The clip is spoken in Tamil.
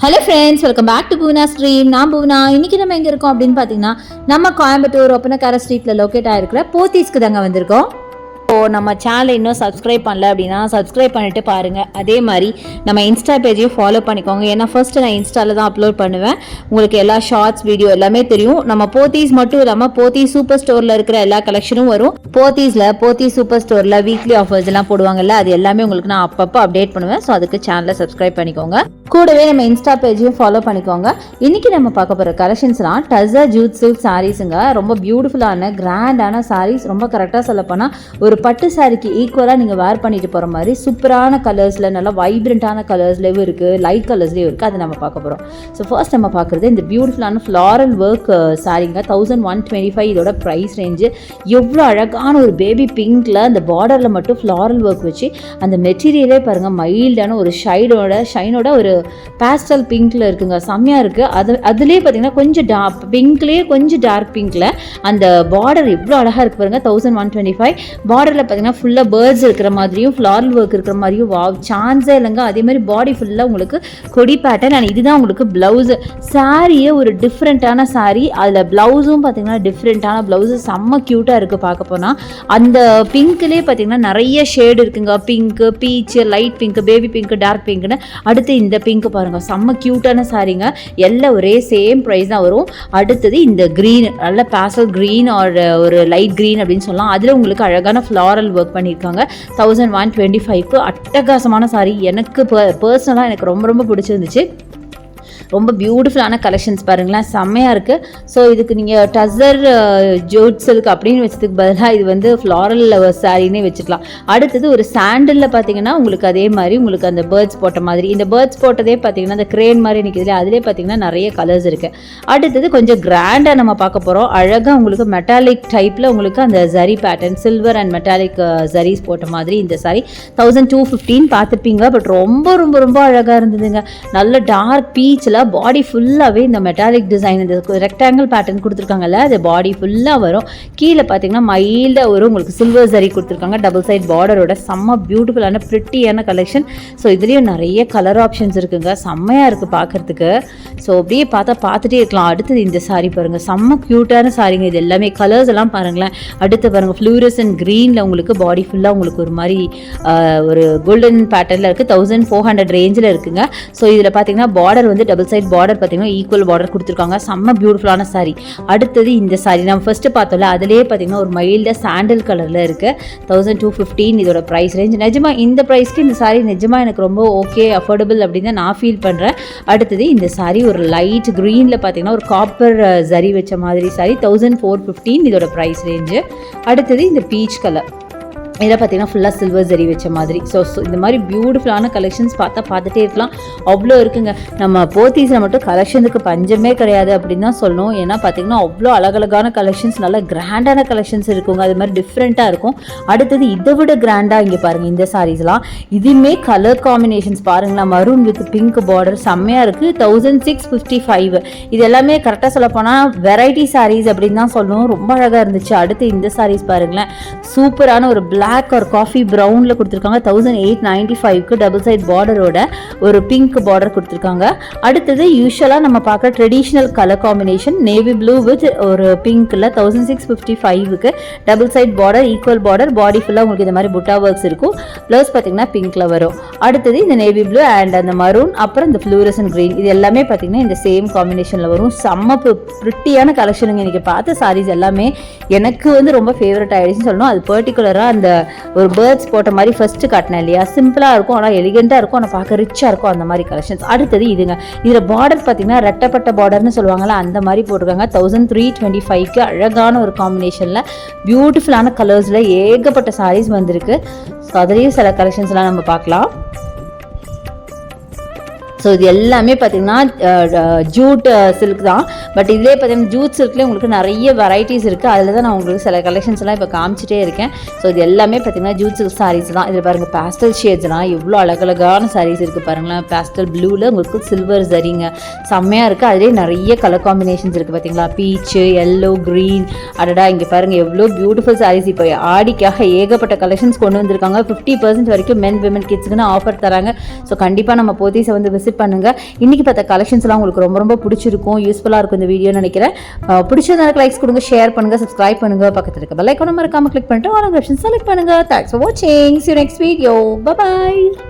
Hello friends, welcome back to Poona stream. நான் பூனா. இன்றைக்கி நம்ம எங்கே இருக்கோம் அப்படின்னு பார்த்தீங்கன்னா, நம்ம கோயம்புத்தூர் ஒப்பனக்கார ஸ்ட்ரீட்டில் லொக்கேட் ஆகிருக்கிற போத்தீஸ்க்கு தாங்க வந்திருக்கோம். நம்ம சேனலை இன்னும் சப்ஸ்கிரைப் பண்ணல அப்படின்னா சப்ஸ்கிரைப் பண்ணிட்டு பாருங்கள். அதே மாதிரி நம்ம இன்ஸ்டா பேஜையும் ஃபாலோ பண்ணிக்கோங்க. ஏன்னா ஃபர்ஸ்ட்டு நான் இன்ஸ்டாவில் தான் அப்லோட் பண்ணுவேன். உங்களுக்கு எல்லா ஷார்ட்ஸ் வீடியோ எல்லாமே தெரியும். நம்ம போத்தீஸ் மட்டும் இல்லாமல் போத்தீஸ் சூப்பர் ஸ்டோரில் இருக்கிற எல்லா கலெக்ஷனும் வரும். போத்தீஸ் சூப்பர் ஸ்டோரில் வீக்லி ஆஃபர்ஸ் எல்லாம் போடுவாங்கல்ல, அது எல்லாமே உங்களுக்கு நான் அப்பப்போ அப்டேட் பண்ணுவேன். ஸோ அதுக்கு சேனலை சப்ஸ்கிரைப் பண்ணிக்கோங்க. கூடவே நம்ம இன்ஸ்டா பேஜையும் ஃபாலோ பண்ணிக்கோங்க. இன்றைக்கி நம்ம பார்க்க போகிற கலெக்ஷன்ஸ்லாம் டசர் ஜூட் சில்க் சாரீஸுங்க. ரொம்ப பியூட்டிஃபுல்லான கிராண்டான சாரீஸ். ரொம்ப கரெக்டாக சொல்லப்போனால் ஒரு பட்டு சாரிக்கு ஈக்குவலாக நீங்கள் வேர் பண்ணிட்டு போகிற மாதிரி சூப்பரான கலர்ஸில், நல்லா வைப்ரண்ட்டான கலர்ஸ்லேயும் இருக்குது, லைட் கலர்ஸ்லேயும் இருக்குது. அதை நம்ம பார்க்க போகிறோம். ஸோ ஃபர்ஸ்ட் நம்ம பார்க்குறது இந்த பியூட்டிஃபுல்லான ஃப்ளாரல் ஒர்க் சாரீங்க. 1125 இதோட ப்ரைஸ் ரேஞ்சு. எவ்வளோ அழகான ஒரு பேபி பிங்க்கில் அந்த பார்டரில் மட்டும் ஃப்ளாரல் ஒர்க் வச்சு அந்த மெட்டீரியலே பாருங்கள் மைல்டான ஒரு ஷைனோட ஒரு பேஸ்டல் பிங்க்கில் இருக்குங்க. செம்மையாக இருக்குது. அதுலேயே பார்த்தீங்கன்னா கொஞ்சம் பிங்க்லேயே கொஞ்சம் டார்க் பிங்க்கில் அந்த பார்டர் எவ்வளோ அழகாக இருக்குது பாருங்கள். 1125 பார்டரில் பார்த்தீங்கன்னா ஃபுல்லாக பேர்ட்ஸ் இருக்கிற மாதிரியும் ஃப்ளாரல் ஒர்க் இருக்கிற மாதிரியும் சான்ஸே இல்லைங்க. அதே மாதிரி பாடி ஃபுல்லாக உங்களுக்கு கொடி பேட்டர்ன். அண்ட் இதுதான் உங்களுக்கு ப்ளவுஸு. சாரியே ஒரு டிஃப்ரெண்ட்டான சாரீ. அதில் ப்ளவுஸும் பார்த்தீங்கன்னா டிஃப்ரெண்ட்டான ப்ளவுஸு. செம்ம க்யூட்டாக இருக்குது பார்க்க போனால். அந்த பிங்க்லேயே பார்த்தீங்கன்னா நிறைய ஷேடு இருக்குங்க. Pink, peach, light pink, baby pink, dark பிங்க்குன்னு. அடுத்து இந்த பிங்க் பாருங்கள், செம்ம க்யூட்டான சாரீங்க. எல்லாம் ஒரே சேம் ப்ரைஸ் தான் வரும். அடுத்தது இந்த க்ரீன், நல்ல பேசல் க்ரீன் ஒரு லைட் க்ரீன் அப்படின்னு சொல்லலாம். அதில் உங்களுக்கு அழகான ஃப்ளாரல் ஒர்க் பண்ணியிருக்காங்க. 1125க்கு அட்டகாசமான சாரீ. எனக்கு பர்சனலாக எனக்கு ரொம்ப ரொம்ப பிடிச்சிருந்துச்சு. ரொம்ப பியூட்டிஃபுல்லான கலெக்ஷன்ஸ் பாருங்களேன், செம்மையாக இருக்குது. ஸோ இதுக்கு நீங்கள் டசர் ஜூட் சில்க் அப்படின்னு வச்சதுக்கு பதிலாக இது வந்து ஃப்ளாரல் சாரின்னே வச்சுக்கலாம். அடுத்தது ஒரு சாண்டலில் பார்த்தீங்கன்னா உங்களுக்கு அதே மாதிரி உங்களுக்கு அந்த பேர்ட்ஸ் போட்ட மாதிரி, இந்த பேர்ட்ஸ் போட்டதே பார்த்தீங்கன்னா அந்த கிரேன் மாதிரி நிற்கிதுல, அதிலே பார்த்தீங்கன்னா நிறைய கலர்ஸ் இருக்குது. அடுத்தது கொஞ்சம் கிராண்டாக நம்ம பார்க்க போகிறோம். அழகாக உங்களுக்கு மெட்டாலிக் டைப்பில் உங்களுக்கு அந்த zari pattern, silver and metallic zaris போட்ட மாதிரி இந்த சாரி 1215 பார்த்துருப்பீங்க. பட் ரொம்ப ரொம்ப ரொம்ப அழகாக இருந்ததுங்க. நல்ல டார்க் பீச்சில் பாடி ஃபுல்லாகவே இந்த மெட்டாலிக் டிசைன், இந்த ரெக்டாங்கிள் பேட்டர்ன் கொடுத்துருக்காங்கல்ல, அது பாடி ஃபுல்லாக வரும். கீழே பார்த்தீங்கன்னா மைல்டாக வரும் உங்களுக்கு சில்வர் ஜரி கொடுத்துருக்காங்க. டபுள் சைட் பார்டரோட செம்ம பியூட்டிஃபுல்லான ப்ரிட்டியான கலெக்ஷன். ஸோ இதுலேயும் நிறைய கலர் ஆப்ஷன்ஸ் இருக்குங்க. செம்மையாக இருக்குது பார்க்குறதுக்கு. ஸோ அப்படியே பார்த்துட்டே இருக்கலாம். அடுத்தது இந்த சாரீ பாருங்கள், செம்ம க்யூட்டான சாரீங்க. இது எல்லாமே கலர்ஸ் எல்லாம் பாருங்களேன். அடுத்து பாருங்கள், ஃப்ளூரசன் க்ரீனில் உங்களுக்கு பாடி ஃபுல்லாக உங்களுக்கு ஒரு மாதிரி ஒரு கோல்டன் பேட்டர்னில் இருக்குது. 1400 ரேஞ்சில் இருக்குங்க. ஸோ இதில் பார்த்தீங்கன்னா பார்டர் வந்து டபுள் சைட் பார்டர் பார்த்தீங்கன்னா ஈக்குவல் பார்டர் கொடுத்துருக்காங்க. செம்ம பியூட்டிஃபுல்லான சாரீ. அடுத்தது இந்த சாரீ நம்ம ஃபஸ்ட்டு பார்த்தோம்ல, அதிலே பார்த்தீங்கன்னா ஒரு மைல்டாக சாண்டல் கலரில் இருக்குது. 1215 இதோட ப்ரைஸ் ரேஞ்ச். நிஜமாக இந்த ப்ரைஸ்க்கு இந்த சாரீ நிஜமாக எனக்கு ரொம்ப ஓகே, அஃபோர்டபுள் அப்படின்னு தான் நான் ஃபீல் பண்ணுறேன். அடுத்தது இந்த சாரீ ஒரு லைட் க்ரீனில் பார்த்தீங்கன்னா ஒரு காப்பர் ஜரி வச்ச மாதிரி சாரீ. 1415 இதோட ப்ரைஸ் ரேஞ்சு. அடுத்தது இந்த பீச் கலர், இதில் பார்த்தீங்கன்னா ஃபுல்லாக சில்வர் ஜரி வச்ச மாதிரி. ஸோ இந்த மாதிரி பியூட்டிஃபுல்லான கலெக்ஷன்ஸ் பார்த்துட்டே இருக்கலாம். அவ்வளோ இருக்குங்க. நம்ம போத்தீஸில் மட்டும் கலெக்ஷனுக்கு பஞ்சமே கிடையாது அப்படின்னு தான் சொல்லணும். ஏன்னா பார்த்தீங்கன்னா அவ்வளோ அழகழகான கலெக்ஷன்ஸ், நல்ல கிராண்டான கலெக்ஷன்ஸ் இருக்குங்க. அது மாதிரி டிஃப்ரெண்ட்டாக இருக்கும். அடுத்தது இதை விட கிராண்டாக இங்கே பாருங்கள், இந்த சாரீஸ்லாம் இதுவுமே கலர் காம்பினேஷன்ஸ் பாருங்களேன். மரூன் வித் பிங்க் பார்டர் செம்மையாக இருக்குது. 1655 இது எல்லாமே கரெக்டாக சொல்லப்போனால் வெரைட்டி சாரீஸ் அப்படின்னு தான் சொல்லணும். ரொம்ப அழகாக இருந்துச்சு. அடுத்து இந்த சாரீஸ் பாருங்களேன், சூப்பரான ஒரு பிளாக் ஒரு காஃபி ப்ரௌனில் கொடுத்துருக்காங்க. 1895க்கு டபுள் சைட் பார்டரோட ஒரு பிங்க் பார்டர் கொடுத்துருக்காங்க. அடுத்தது யூஸ்வலாக நம்ம பார்க்குற traditional colour combination navy blue with ஒரு பிங்க்கில் 1655க்கு double side border, equal border, body ஃபுல்லாக உங்களுக்கு இந்த மாதிரி புட்டா ஒர்க்ஸ் இருக்கும். ப்ளஸ் பார்த்தீங்கன்னா பிங்க்கில் வரும். அடுத்தது இந்த நேவி ப்ளூ அண்ட் அந்த மரூன், அப்புறம் இந்த ஃப்ளூரசன் க்ரீன், இது எல்லாமே பார்த்தீங்கன்னா இந்த சேம் காம்பினேஷனில் வரும். செம்ம ப்ரிட்டியான கலெக்ஷனுங்க. இன்றைக்கி பார்த்த சாரீஸ் எல்லாமே எனக்கு வந்து ரொம்ப ஃபேவரட் ஆகிடுச்சுன்னு சொல்லணும். அது பர்டிகுலராக அந்த ஒரு பேர்ட்ஸ் போட்ட மாதிரி ஃபர்ஸ்ட் காட்டினேன் இல்லையா, சிம்பிளாக இருக்கும் ஆனால் எலிகெண்ட்டாக இருக்கும், ஆனால் பார்க்க ரிச்சாக இருக்கும், அந்த மாதிரி கலெக்ஷன்ஸ். அடுத்தது இதுங்க, இதில் பார்டர் பார்த்தீங்கன்னா ரெட்டப்பட்ட பார்டர்னு சொல்லுவாங்கள்ல, அந்த மாதிரி போட்டிருக்காங்க. 1325க்கு அழகான ஒரு காம்பினேஷனில் பியூட்டிஃபுல்லான கலர்ஸில் ஏகப்பட்ட சாரீஸ் வந்திருக்கு. ஸோ அதுலேயும் சில கலெக்ஷன்ஸ்லாம் நம்ம பார்க்கலாம். ஸோ இது எல்லாமே பார்த்தீங்கன்னா ஜூட் சில்க் தான். பட் இதிலே பார்த்தீங்கன்னா ஜூட் சில்க்லேயே உங்களுக்கு நிறைய வெரைட்டிஸ் இருக்குது. அதில் தான் நான் உங்களுக்கு சில கலெக்ஷன்ஸ் எல்லாம் இப்போ காமிச்சிட்டே இருக்கேன். ஸோ இது எல்லாமே பார்த்தீங்கன்னா ஜூட் சில்க் சாரீஸ் தான். இதில் பாருங்கள் பேஸ்டல் ஷேட்ஸ்லாம் எவ்வளோ அழகழகான சாரீஸ் இருக்குது பாருங்களேன். பேஸ்டல் ப்ளூவில் உங்களுக்கு சில்வர் சரிங்க செம்மையாக இருக்குது. அதிலே நிறைய கலர் காம்பினேஷன்ஸ் இருக்குது பார்த்தீங்களா, பீச்சு, எல்லோ, க்ரீன். அடடா இங்கே பாருங்கள் எவ்வளோ பியூட்டிஃபுல் சாரீஸ். இப்போ ஆடிக்காக ஏகப்பட்ட கலெக்ஷன்ஸ் கொண்டு வந்திருக்காங்க. 50% வரைக்கும் மென், விமன், கிட்ஸுக்குன்னு ஆஃபர் தராங்க. ஸோ கண்டிப்பாக நம்ம போத்தீஸை வந்து விசிட் விசிட் பண்ணுங்கள். இன்றைக்கி பார்த்த கலெக்ஷன்ஸ்லாம் உங்களுக்கு ரொம்ப ரொம்ப பிடிச்சிருக்கும், யூஸ்ஃபுல்லாக இருக்கும் இந்த வீடியோன்னு நினைக்கிறேன். பிடிச்சதுக்கு லைக்ஸ் கொடுங்க, ஷேர் பண்ணுங்கள், சப்ஸ்கிரைப் பண்ணுங்கள், பக்கத்தில் இருக்க பெல் ஐக்கானை மறக்காமல் கிளிக் பண்ணிட்டு ஆல் ஆப்ஷன் செலக்ட் பண்ணுங்கள். தேங்க்ஸ் ஃபார் வாட்சிங். See you next video. Bye bye.